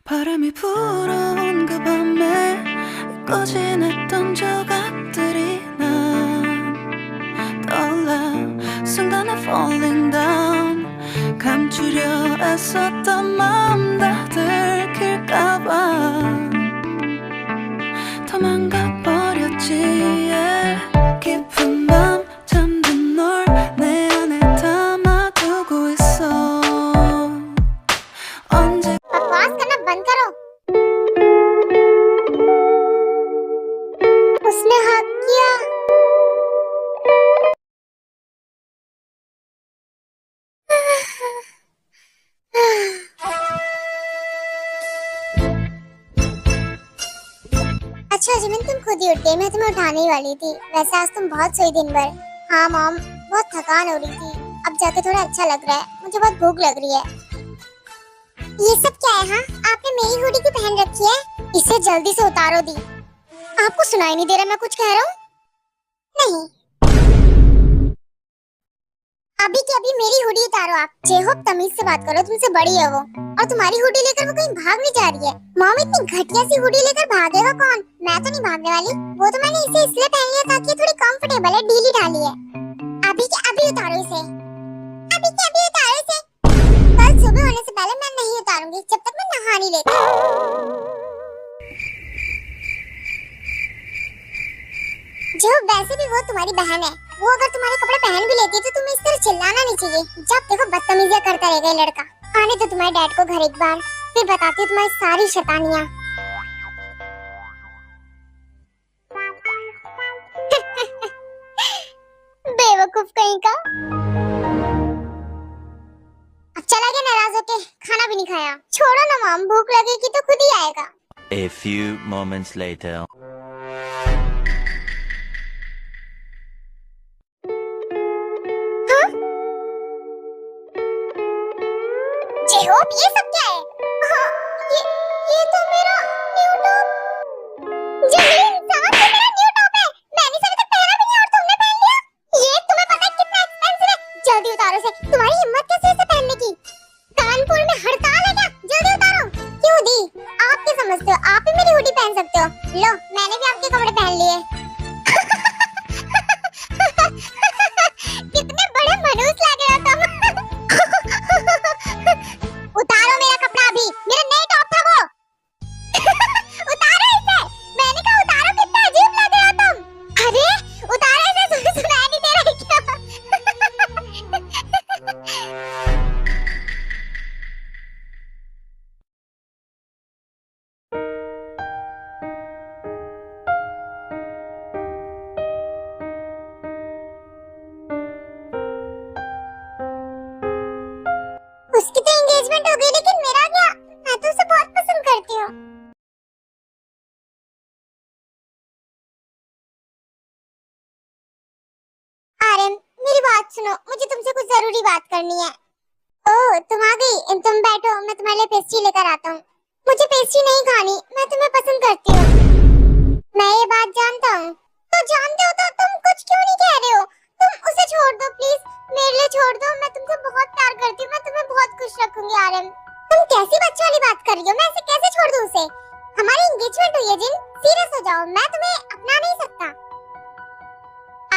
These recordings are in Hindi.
바람이 불어온 그 밤에 꺼진 했던 조각들이 난 떠올라. 순간에 falling down. 감추려 애썼던 마음 다 들킬까봐 도망가 버렸지. 깊은 밤 잠든 널 내 안에 담아두고 있어. 언제 बकवास करना बंद करो। उसने हक किया। अच्छा जिमिन, तुम खुद ही उठ गई, मैं तुम्हें उठाने ही वाली थी। वैसे आज तुम बहुत सोई दिन भर। हाँ मॉम, बहुत थकान हो रही थी, अब जाके थोड़ा अच्छा लग रहा है। मुझे बहुत भूख लग रही है। ये सब क्या है? हाँ, आपने मेरी हुडी की पहन रखी है, इसे जल्दी से उतारो दी। आपको सुनाई नहीं दे रहा मैं कुछ कह रहा हूँ? नहीं, अभी के अभी मेरी हुडी उतारो आप। जे होप तमीज से बात करो, तुमसे बड़ी है वो, और तुम्हारी हुडी लेकर वो कहीं भाग नहीं जा रही है। मॉम, इतनी घटिया सी हुडी लेकर भागेगा कौन? मैं तो नहीं भागने वाली। वो तो मैंने इसे इसलिए पहन लिया ताकि ये थोड़ी कंफर्टेबल है, ढीली ढाली है। अभी के अभी उतारो इसे, अभी के अभी उतारो इसे। कल सुबह होने से पहले मैं नहीं उतारूंगी जब तक मैं नहा नहीं लेती। जो वैसे भी वो तुम्हारी बहन है, वो अगर तुम्हारे कपड़े पहन भी लेती है तो तुम्हें इस तरह चिल्लाना नहीं चाहिए। जब देखो बदतमीजियां करता रहेगा ये लड़का। आने तो तुम्हारे डैड को घर एक बार, फिर बताती हूँ तुम्हारी सारी शैतानियां। बेवकूफ कहीं का। अब चला गया नाराज होके, खाना भी नहीं खाया। छोड़ो ना मॉम, भूख लगेगी तो खुद ही आएगा। A few moments later. J Hope, ये सब क्या है? हाँ, ये तो मेरा न्यू टॉप। जमीन, साहब, ये मेरा न्यू टॉप है। मैंने इसे अभी तक पहना भी नहीं और तुमने पहन लिया। ये तुम्हें पता है कितना एक्सपेंसिव है? जल्दी उतारो इसे। तुम्हारी हिम्मत कैसे इसे पहनने की? कानपुर में हड़ताल है क्या? जल्दी उतारो। क्यों दी? आप क्या समझते हो आप ही मेरी हुडी पहन सकते हो? लो, मैंने भी आपके कपड़े पहन लिए। कितने बड़े मनूस लग रहे हो तुम। उतारो मेरा कपड़ा अभी, मेरा नया टॉप था वो। उतारो इसे, मैंने कहा उतारो, कितना अजीब लग रहे हो तुम। अरे उतारो इसे, तुम्हें सुनाई नहीं दे रहा है क्या? उसकी तो एंगेजमेंट हो गई, लेकिन मेरा क्या? मैं तो उसे बहुत पसंद करती हूँ। आर्यन, मेरी बात सुनो, मुझे तुमसे कुछ जरूरी बात करनी है। ओह, तुम आ गई। तुम बैठो, मैं तुम्हारे लिए पेस्ट्री लेकर आता हूँ। मुझे पेस्ट्री नहीं खानी, मैं तुम्हें पसंद करती हूँ। मैं ये बात जानता हूँ। तो जानते हो तो तुम कुछ क्यों नहीं कह रहे हो? तुम उसे छोड़ दो प्लीज, मेरे लिए छोड़ दो। मैं तुमसे बहुत प्यार करती हूँ, मैं तुम्हें बहुत खुश रखूंगी। आर्यन, तुम कैसी बच्चे वाली बात कर रही हो? मैं ऐसे कैसे छोड़ दूँ उसे? हमारी एंगेजमेंट हुई है जिन, सीरियस हो जाओ, मैं तुम्हें अपना नहीं सकता।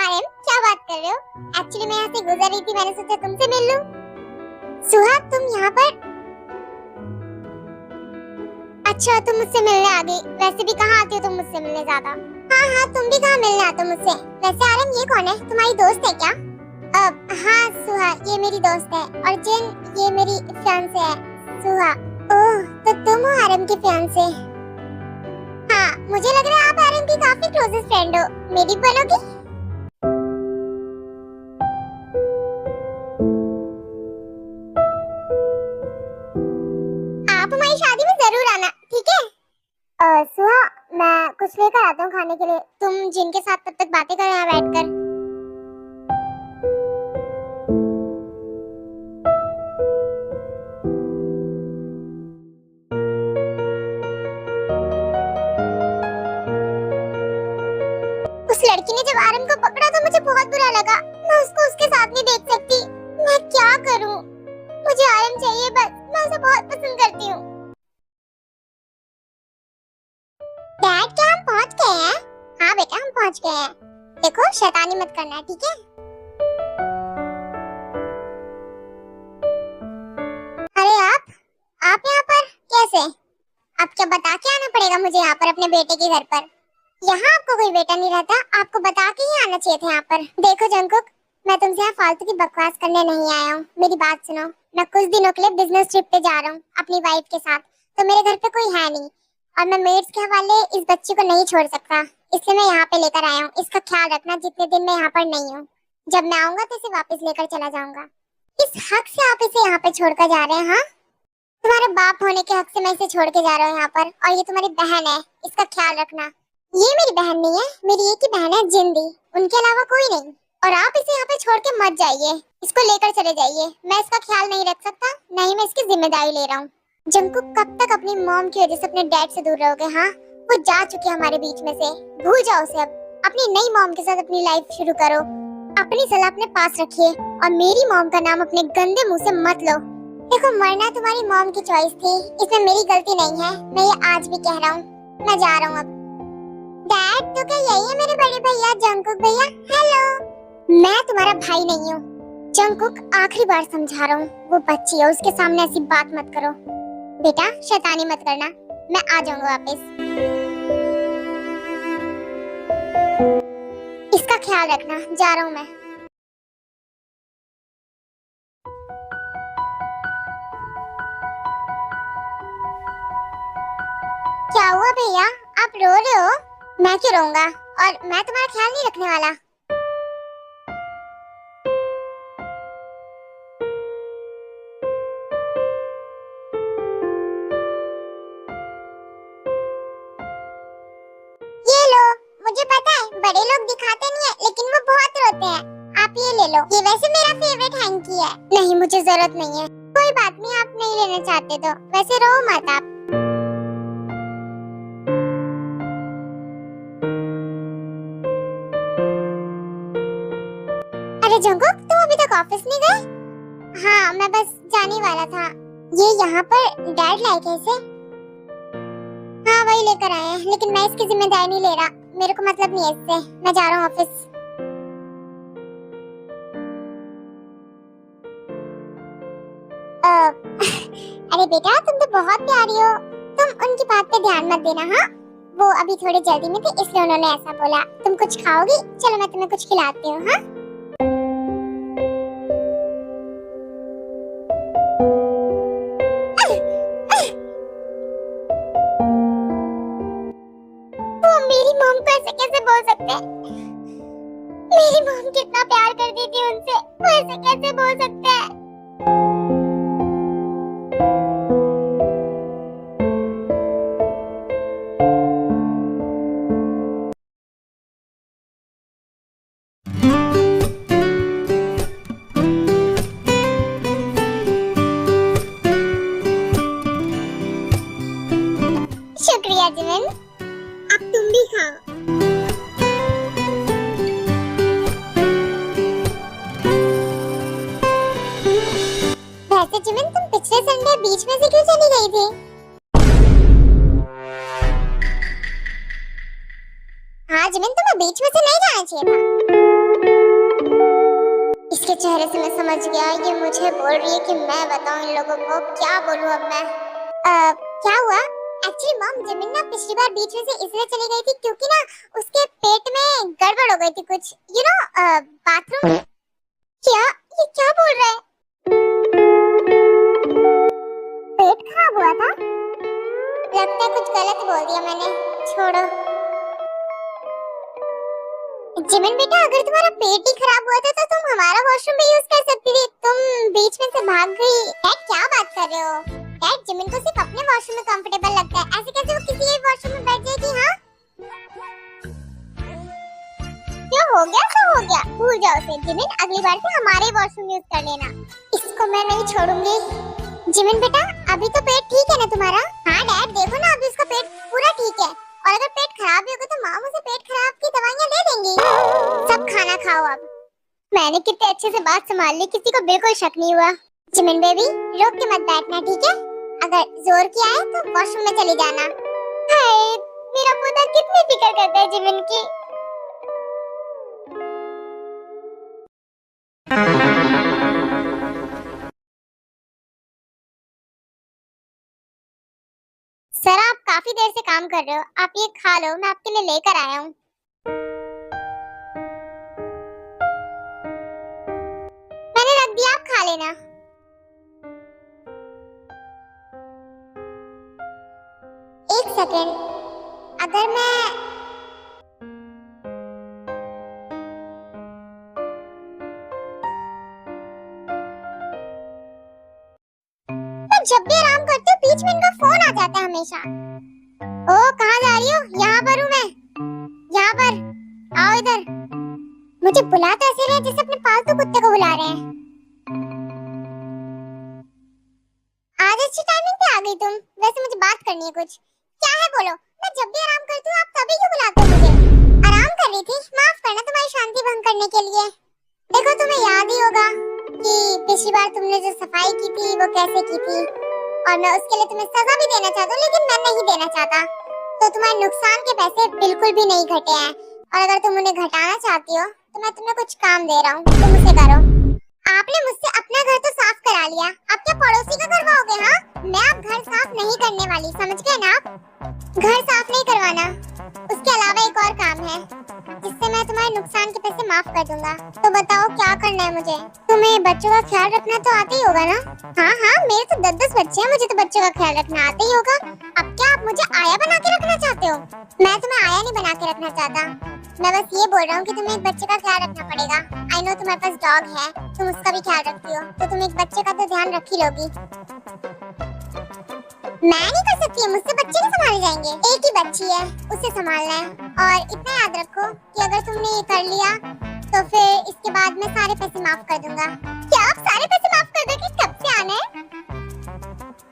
आर्यन, क्या बात कर रहे हो? एक्चुअली मैं यहाँ से गुजर रही थी, मैंने सोचा तुमसे मिल लूं। सुहा, तुम यहाँ पर? अच्छा, तुम मुझसे मिलने आ गई। वैसे भी कहाँ आती हो तुम मुझसे मिलने ज्यादा। हाँ हाँ, तुम भी कहाँ मिलने आते हो मुझसे। वैसे आर्यन, ये कौन है? तुम्हारी दोस्त है क्या? हाँ सुहा, ये मेरी दोस्त है, और जिन, ये मेरी फियांसे है सुहा। ओह, तो तुम हो आर्यन की फियांसे? हाँ, मुझे लग रहा है आप आर्यन की काफी क्लोजेस्ट फ्रेंड हो। मेरी बनोगी? आप हमारी शादी में जरूर आना, ठीक है? सुहा, मैं कुछ लेकर आता हूँ खाने के लिए। तुम जिनके साथ तब तक बातें करो यहाँ बैठकर। उस लड़की ने जब आर्यन को पकड़ा तो मुझे बहुत बुरा लगा। मैं उसको उसके साथ नहीं देख सकती। मैं क्या करूँ? मुझे आर्यन चाहिए बस, मैं उसे बहुत पसंद करती हूँ। पहुंच गए हैं। देखो शैतानी मत करना, ठीक है? अरे आप यहाँ पर कैसे? अब क्या बता के आना पड़ेगा मुझे यहाँ पर अपने बेटे के घर पर? यहाँ आपको कोई बेटा नहीं रहता, आपको बता के ही आना चाहिए था यहाँ पर। देखो जंकुक, मैं तुमसे यहाँ फालतू की बकवास करने नहीं आया हूँ, मेरी बात सुनो। मैं कुछ दिनों के लिए बिजनेस ट्रिप पे जा रहा हूँ अपनी वाइफ के साथ, तो मेरे घर पे कोई है नहीं और मैं मेड्स के हवाले इस बच्ची को नहीं छोड़ सकता, इसलिए मैं यहाँ पे लेकर आया हूँ। इसका ख्याल रखना जितने दिन मैं यहाँ पर नहीं हूँ। जब मैं आऊंगा तो इसे वापस लेकर चला जाऊंगा। इस हक से आप इसे यहाँ पे छोड़कर जा रहे हैं? हाँ, तुम्हारे बाप होने के हक से मैं इसे छोड़ के जा रहा हूँ यहाँ पर, और ये तुम्हारी बहन है, इसका ख्याल रखना। ये मेरी बहन नहीं है, मेरी एक ही बहन है जिंदी, उनके अलावा कोई नहीं। और आप इसे यहाँ पे छोड़ के मत जाइए, इसको लेकर चले जाइए। मैं इसका ख्याल नहीं रख सकता, नहीं मैं इसकी जिम्मेदारी ले रहा हूँ। जंकुक कब तक अपनी मॉम की वजह से अपने डैड से दूर रहोगे? हाँ, वो जा चुकी है हमारे बीच में से, भूल जाओ उसे। अब अपनी नई मॉम के साथ अपनी लाइफ शुरू करो। अपनी सलाह अपने पास रखिए और मेरी मॉम का नाम अपने गंदे मुंह से मत लो। देखो, मरना तुम्हारी मॉम की चॉइस थी, इसमें मेरी गलती नहीं है। मैं ये आज भी कह रहा हूँ, मैं जा रहा हूँ अब। डैड, तो क्या यही है मेरे बड़े भैया जंकुक भैया? हेलो, मैं तुम्हारा भाई नहीं हूँ जंकुक, आखिरी बार समझा रहा हूँ। वो बच्ची है, उसके सामने ऐसी बात मत करो। बेटा शैतानी मत करना, मैं आ जाऊंगा वापस। इसका ख्याल रखना, जा रहा हूँ मैं। क्या हुआ भैया, आप रो रहे हो? मैं क्यों रोऊंगा, और मैं तुम्हारा ख्याल नहीं रखने वाला। ये लो, मुझे पता है बड़े लोग दिखाते नहीं है, लेकिन वो बहुत रोते हैं। आप ये ले लो, ये वैसे मेरा फेवरेट हैंकी है। नहीं, मुझे जरूरत नहीं है। कोई बात नहीं, आप नहीं लेना चाहते तो वैसे रो मत आप। अरे जंकुक, तुम अभी तक ऑफिस नहीं गए? हाँ, मैं बस जाने वाला था। ये यहाँ पर डैड लाए कैसे? हाँ, वही लेकर आए हैं, लेकिन मैं इसकी जिम्मेदारी नहीं ले रहा, मेरे को मतलब नहीं है इससे। मैं जा रहा हूँ ऑफिस। अरे बेटा, तुम तो बहुत प्यारी हो, तुम उनकी बात पे ध्यान मत देना। हाँ, वो अभी थोड़ी जल्दी में थे, इसलिए उन्होंने ऐसा बोला। तुम कुछ खाओगी? चलो मैं तुम्हें कुछ खिलाती हूँ। हाँ, मेरी मॉम को ऐसे कैसे बोल सकते हैं? मेरी मॉम कितना प्यार करती थी उनसे, वो ऐसे कैसे बोल सकते हैं? शुक्रिया जिमिन, अब तुम भी खाओ। वैसे जिमिन, तुम पिछले संडे बीच में से क्यों चली गई थी? हाँ जिमिन, तुम्हें बीच में से नहीं जाना चाहिए था। इसके चेहरे से मैं समझ गया, ये मुझे बोल रही है कि मैं बताऊं इन लोगों को। क्या बोलूं अब मैं? क्या हुआ? एक्चुअली मॉम, जिमिन ना पिछली बार बीच में से इसलिए चली गई थी क्योंकि ना उसके पेट में गड़बड़ हो गई थी कुछ, बाथरूम। क्या? ये क्या बोल रहा है? पेट खराब हुआ था? लगता है कुछ गलत बोल दिया मैंने, छोड़ो। जिमिन बेटा, अगर तुम्हारा पेट ही खराब हुआ था तो तुम हमारा वॉशरूम भी यूज कर सकती थी। तुम बीच में से भाग गई। क्या बात कर रहे हो? डैड, जिमिन को सिर्फ अपने वॉशरूम में कंफर्टेबल लगता है, ऐसे कैसे वो किसी एक वॉशरूम में बैठ जाएगी? हाँ, जो हो गया सो हो गया, भूल जाओ उसे। जिमिन, अगली बार से हमारे वॉशरूम यूज कर लेना। इसको मैं नहीं छोड़ूंगी। जिमिन बेटा, अभी तो पेट ठीक है ना तुम्हारा? हाँ डैड, देखो ना अभी उसका पेट पूरा ठीक है, और अगर पेट खराब भी होगा तो माँ उसे पेट खराब की दवाइयाँ दे देंगी। सब खाना खाओ अब। मैंने कितने अच्छे से बात संभाल ली, किसी को बिल्कुल शक नहीं हुआ। जिमिन बेबी, रोक के मत बैठना, ठीक है? अगर जोर किया है तो वॉशरूम में चली जाना। हाय, मेरा पुत्र कितनी फिक्र करता है जिमिन की। सर आप काफी देर से काम कर रहे हो, आप ये खा लो, मैं आपके लिए लेकर आया हूँ। मैंने रख दिया, आप खा लेना। एक सेकेंड, अगर मैं जब भी आराम करती हूँ बीच में इनका फोन आ जाता है हमेशा। ओ कहाँ जा रही हो? यहाँ पर हूँ मैं, यहाँ पर आओ इधर। मुझे बुला तो ऐसे रहे जैसे अपने पालतू कुत्ते को बुला रहे हैं। आज अच्छी टाइमिंग पे आ गई तुम। वैसे मुझे बात करनी है कुछ। क्या है बोलो। मैं जब भी आराम करती हूँ आप तभी क्यों बुलाते हो मुझे? आराम कर रही थी, माफ करना तुम्हारी शांति भंग करने के लिए। देखो तुम्हें याद ही होगा कि पिछली बार तुमने जो सफाई की थी वो कैसे की थी, और मैं उसके लिए तुम्हें सजा भी देना चाहता हूँ, लेकिन मैं नहीं देना चाहता। तो तुम्हारे नुकसान के पैसे बिल्कुल भी नहीं घटे हैं, और अगर तुम उन्हें घटाना चाहती हो तो मैं तुम्हें कुछ काम दे रहा हूँ, तुम उसे करो। आपने मुझसे अपना घर तो साफ करा लिया, अब क्या पड़ोसी का करवाओगे? हाँ, मैं अब घर साफ नहीं करने वाली, समझ गए ना आप? घर साफ नहीं करवाना। उसके अलावा एक और काम है जिससे मैं तुम्हारे नुकसान के पैसे माफ कर दूंगा। तो बताओ क्या करना है मुझे? तुम्हें बच्चों का ख्याल रखना तो आता ही होगा ना? हाँ हाँ, मेरे तो 10-10 बच्चे हैं, मुझे तो बच्चों का ख्याल रखना आता ही होगा। अब क्या आप मुझे आया बना के रखना चाहते हो? मैं तुम्हें आया नहीं बना के रखना चाहता, मैं बस ये बोल रहा हूँ कि तुम्हें एक बच्चे का ख्याल रखना पड़ेगा। आई नो तुम्हारे पास डॉग है, तुम उसका भी ख्याल रखती हो, तो तुम एक बच्चे का तो ध्यान रख ही लोगी। मैं नहीं कर सकती, मुझसे बच्चे नहीं संभाले जाएंगे। एक ही बच्ची है, उसे संभालना है। और इतना याद रखो कि अगर तुमने ये कर लिया तो फिर इसके बाद मैं सारे पैसे माफ कर दूंगा। क्या आप सारे पैसे माफ कर दोगे? कब से आना है?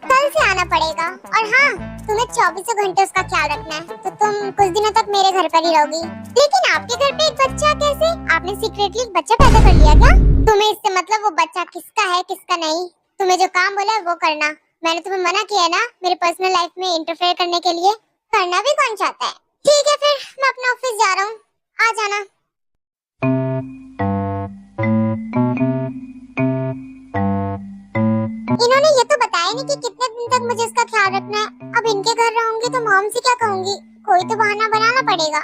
कल से आना पड़ेगा। और हाँ, तुम्हें 24 घंटे उसका ख्याल रखना है, तो तुम कुछ दिनों तक मेरे घर पर ही रहोगी। लेकिन आपके घर पे एक बच्चा कैसे? आपने सीक्रेटली एक बच्चा पैदा कर लिया क्या? तुम्हें इससे मतलब वो बच्चा किसका है किसका नहीं? तुम्हें जो काम बोला है वो करना। मैंने तुम्हें मना किया है ना मेरे पर्सनल लाइफ में इंटरफेयर करने के लिए। करना भी कौन चाहता है? ठीक है फिर मैं अपना ऑफिस जा रहा हूँ, आ जाना। इन्होंने ये तो बताया नहीं कि कितने दिन तक मुझे इसका ख्याल रखना है। अब इनके घर रहूंगी तो मॉम से क्या कहूंगी? कोई तो बहाना बनाना पड़ेगा।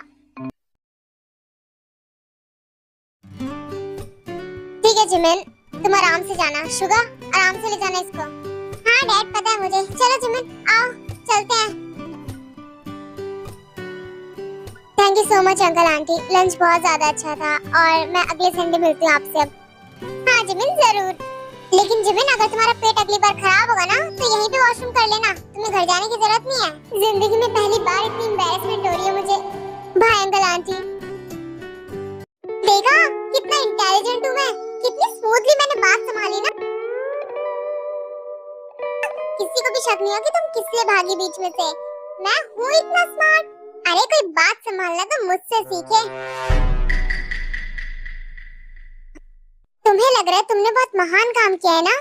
ठीक है जिमिन, तुम आराम से जाना। शुगर आराम से ले जाना इसको। हाँ डैड पता है मुझे। चलो जिमिन आओ चलते हैं। Thank you so much uncle aunty, lunch बहुत ज्यादा अच्छा था, और मैं अगले संडे मिलती हूँ आपसे अब। हाँ जिमिन जरूर। लेकिन जिमिन अगर तुम्हारा पेट अगली बार खराब होगा ना तो यहीं पे वॉशरूम कर लेना, तुम्हें घर जाने की जरूरत नहीं है। जिंदगी में पहली बार इतनी एम्बैरेसमेंट हो रही है मुझे। Bye uncle aunty. देखा कितना इंटेलिजेंट हूँ मैं, कितनी स्मूथली मैंने बात संभाली ना। किसी को भी शक नहीं हो कि तुम किस लिए भागी बीच में से। मैं हूँ इतना स्मार्ट। अरे कोई बात संभालना तो मुझसे सीखे। तुम्हें लग रहा है तुमने बहुत महान काम किया है ना?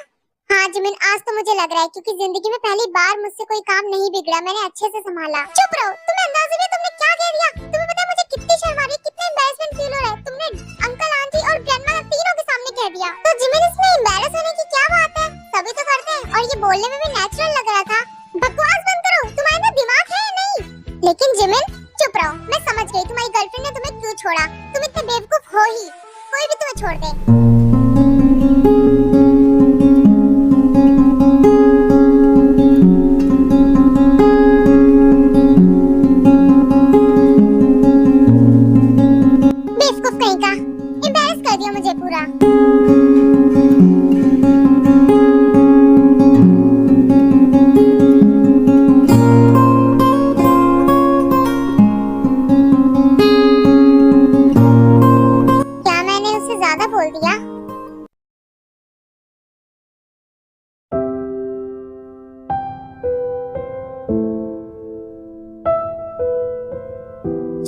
हाँ जिमिन, आज तो मुझे लग रहा है, क्योंकि जिंदगी में पहली बार मुझसे कोई काम नहीं बिगड़ा, मैंने अच्छे से संभाला। चुप रहो, तुम्हें अंदाजा नहीं तुमने क्या कह दिया। तुम्हें पता है मुझे कितनी शर्म आ रही है, कितना एम्बैरेसमेंट फील हो रहा है। तुमने अंकल आंटी और ग्रैंडमा तीनों के सामने कह दिया। तो जिमिन इसमें एम्बैरेस होने की क्या बात है? सभी तो करते हैं, और ये बोलने में भी नेचुरल लग रहा था। बकवास बंद करो, तुम्हारे में दिमाग है या नहीं? लेकिन जिमिन चुप रहो, मैं समझ गई तुम्हारी गर्लफ्रेंड ने तुम्हें क्यों छोड़ा। तुम इतने बेवकूफ हो ही, कोई भी तुम्हें छोड़ दे।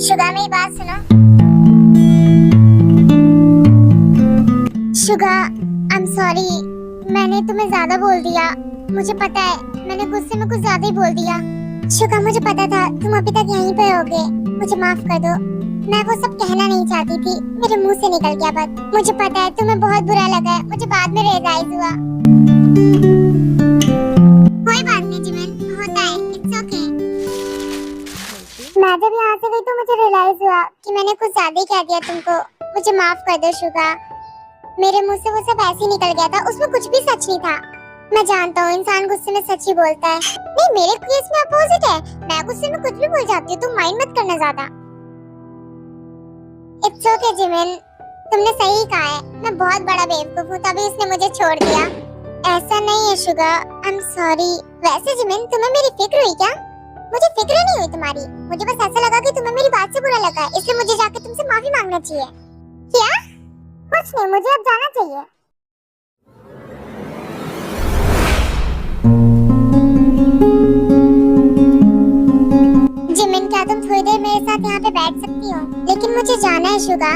शुगर मेरी बात सुनो। शुगर आई एम सॉरी, मैंने तुम्हें ज्यादा बोल दिया। मुझे पता है मैंने गुस्से में कुछ ज्यादा ही बोल दिया। शुगर मुझे पता था तुम अभी तक यहीं पे होगे, मुझे माफ कर दो। मैं वो सब कहना नहीं चाहती थी, मेरे मुंह से निकल गया बस। मुझे पता है तुम्हें बहुत बुरा लगा है, मुझे बाद में रियलाइज हुआ। कोई बात नहीं जिमिन, होता है, इट्स ओके। कि मैंने कुछ ज्यादा ही कह दिया तुमको, मुझे माफ कर दो शुगा। मेरे मुंह से वो सब ऐसे ही निकल गया था, उसमें कुछ भी सच नहीं था। मैं जानता हूँ इंसान गुस्से में सच ही बोलता है। नहीं, मेरे केस में अपोजिट है, मैं गुस्से में कुछ भी बोल जाती हूँ, तुम माइंड मत करना ज्यादा। इट्स ओके जिमिन, तुमने सही कहा है, मैं बहुत बड़ा बेवकूफ हूँ, तभी उसने मुझे छोड़ दिया। ऐसा नहीं है शुगा, आई एम सॉरी। वैसे जिमिन, तुम्हें मेरी फिक्र हुई क्या? मुझे फिक्र नहीं हुई तुम्हारी, मुझे बस ऐसा लगा कि तुम्हें मेरी बात से बुरा लगा, इसलिए मुझे जाकर तुमसे माफी मांगना चाहिए। क्या? कुछ नहीं, मुझे अब जाना चाहिए। जिमिन, क्या तुम थोड़ी देर मेरे साथ यहाँ पे बैठ सकती हो? लेकिन मुझे जाना है शुगा,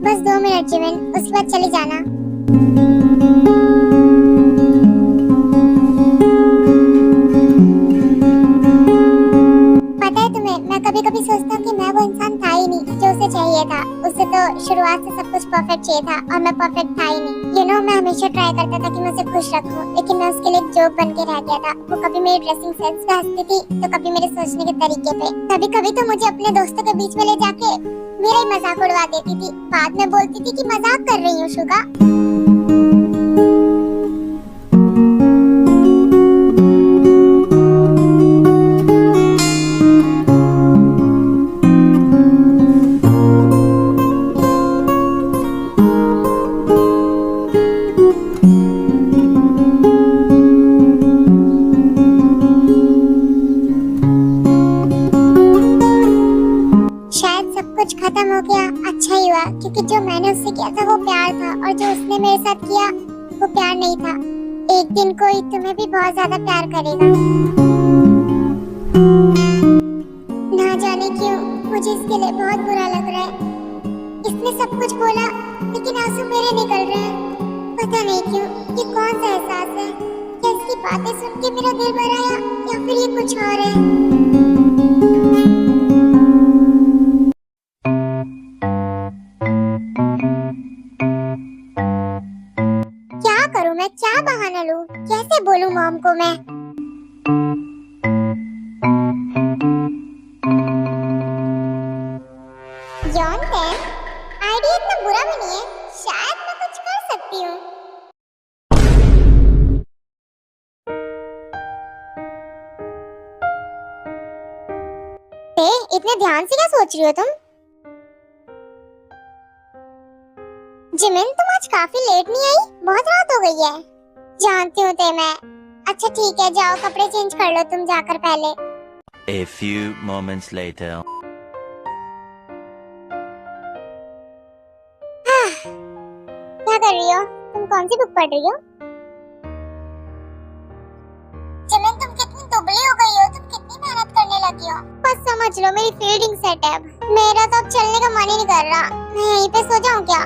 बस 2 मिनट जिमिन, उसके बाद चली जाना। पता है तुम्हें, मैं कभी कभी सोचता हूँ कि मैं वो इंसान था ही नहीं जो उसे चाहिए था। उसे तो शुरुआत से सब कुछ परफेक्ट चाहिए था और मैं परफेक्ट था ही नहीं। यू नो, मैं हमेशा ट्राई करता था कि मैं उसे खुश रखूं, लेकिन मैं उसके लिए एक जोक बन के रह गया था। वो कभी मेरी ड्रेसिंग सेंस पे हंसती थी, तो कभी मेरे सोचने के तरीके पे। कभी कभी तो मुझे अपने दोस्तों के बीच में ले जाके मेरा ही मजाक उड़वा देती थी। बाद में बोलती थी कि मजाक कर रही हूँ शुगा। कुछ खत्म हो गया, अच्छा ही हुआ, क्योंकि जो मैंने उससे किया था वो प्यार था और जो उसने मेरे साथ किया वो प्यार नहीं था। एक दिन कोई तुम्हें भी बहुत ज्यादा प्यार करेगा। ना जाने क्यों मुझे इसके लिए बहुत बुरा लग रहा है। इसने सब कुछ बोला लेकिन आंसू मेरे निकल रहे हैं। पता नहीं क्यों, ये कौन सा एहसास है? क्या इसकी बातें सुन के मेरा दिल भर आया या फिर ये कुछ और है? मैं क्या बहाना लूं? कैसे बोलूं मॉम को मैं? जॉनसन, आइडिया इतना बुरा भी नहीं है, शायद मैं कुछ कर सकती हूँ। इतने ध्यान से क्या सोच रही हो तुम? जिमिन, तुम आज काफी लेट नहीं आई? बहुत रात हो गई है। जानती हूँ ते मैं। अच्छा ठीक है, जाओ कपड़े चेंज कर लो तुम जाकर पहले। A few moments later. क्या कर रही हो? तुम कौन सी बुक पढ़ रही हो? जिमिन, तुम कितनी दुबली हो गई हो, तुम कितनी मेहनत करने लगी हो। बस समझ लो मेरी फीडिंग सेट है अब। मेरा तो अब चलने का मन ही नहीं कर रहा। मैं यहीं पे सो जाऊँ क्या?